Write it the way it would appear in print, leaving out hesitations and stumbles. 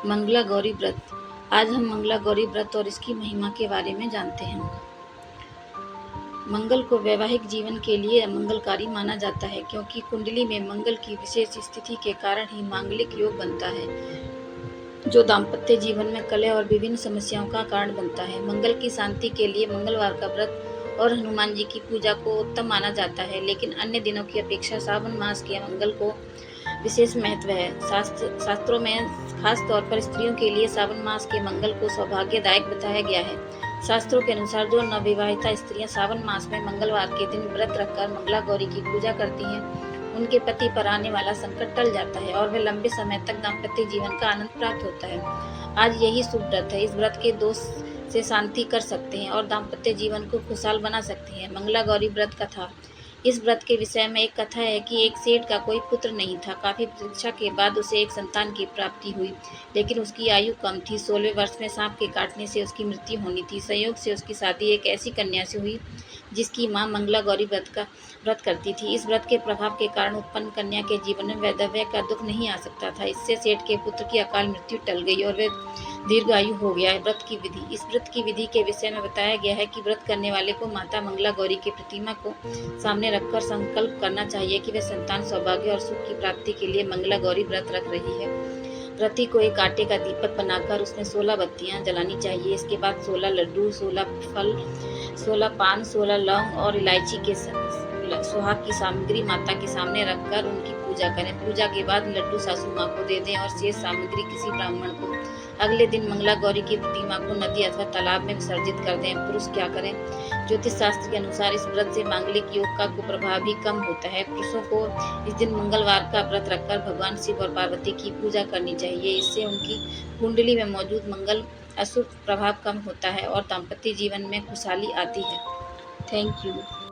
मंगला गौरी व्रत। आज हम मंगला गौरी व्रत और इसकी महिमा के बारे में जानते हैं। मंगल को वैवाहिक जीवन के लिए मंगलकारी माना जाता है, क्योंकि कुंडली में मंगल की विशेष स्थिति के कारण ही मांगलिक योग बनता है, जो दाम्पत्य जीवन में कलह और विभिन्न समस्याओं का कारण बनता है। मंगल की शांति के लिए मंगलवार का व्रत और हनुमान जी की पूजा को उत्तम माना जाता है, लेकिन अन्य दिनों की अपेक्षा सावन मास के मंगल को विशेष महत्व है। शास्त्रों में खास तौर पर स्त्रियों के लिए सावन मास के मंगल को सौभाग्यदायक बताया गया है। शास्त्रों के अनुसार जो नवविवाहिता स्त्रियां सावन मास में मंगलवार के दिन व्रत रखकर मंगला गौरी की पूजा करती हैं, उनके पति पर आने वाला संकट टल जाता है और वे लंबे समय तक दाम्पत्य जीवन का आनंद प्राप्त होता है। आज यही शुभ व्रत है। इस व्रत के दोष से शांति कर सकते हैं और दाम्पत्य जीवन को खुशहाल बना सकते हैं। मंगला गौरी व्रत कथा। इस व्रत के विषय में एक कथा है कि एक सेठ का कोई पुत्र नहीं था। काफी प्रतीक्षा के बाद उसे एक संतान की प्राप्ति हुई, लेकिन उसकी आयु कम थी। 16वें वर्ष में सांप के काटने से उसकी मृत्यु होनी थी। संयोग से उसकी शादी एक ऐसी कन्या से हुई जिसकी मां मंगला गौरी व्रत करती थी। इस व्रत के प्रभाव के कारण उत्पन्न कन्या के जीवन में वैधव्य का दुख नहीं आ सकता था। इससे सेठ के पुत्र की अकाल मृत्यु टल गई और वे दीर्घायु हो गया। व्रत की विधि। इस व्रत की विधि के विषय में बताया गया है कि व्रत करने वाले को माता मंगला गौरी की प्रतिमा को सामने रखकर संकल्प करना चाहिए कि वह संतान सौभाग्य और सुख की प्राप्ति के लिए मंगला गौरी व्रत रख रही है। व्रती को एक आटे का दीपक बनाकर उसमें 16 बत्तियां जलानी चाहिए। इसके बाद 16 लड्डू, 16 फल, 16 पान, 16 लौंग और इलायची के सुहाग की सामग्री माता के सामने रखकर उनकी पूजा करें। पूजा के बाद लड्डू सासू माँ को दे दें और शेष सामग्री किसी ब्राह्मण को। अगले दिन मंगला गौरी की प्रतिमा को नदी अथवा तालाब में विसर्जित कर दें। पुरुष क्या करें? ज्योतिष शास्त्र के अनुसार इस व्रत से मांगलिक योग का कुप्रभाव भी कम होता है। पुरुषों को इस दिन मंगलवार का व्रत रखकर भगवान शिव और पार्वती की पूजा करनी चाहिए। इससे उनकी कुंडली में मौजूद मंगल अशुभ प्रभाव कम होता है और दाम्पत्य जीवन में खुशहाली आती है। Thank you.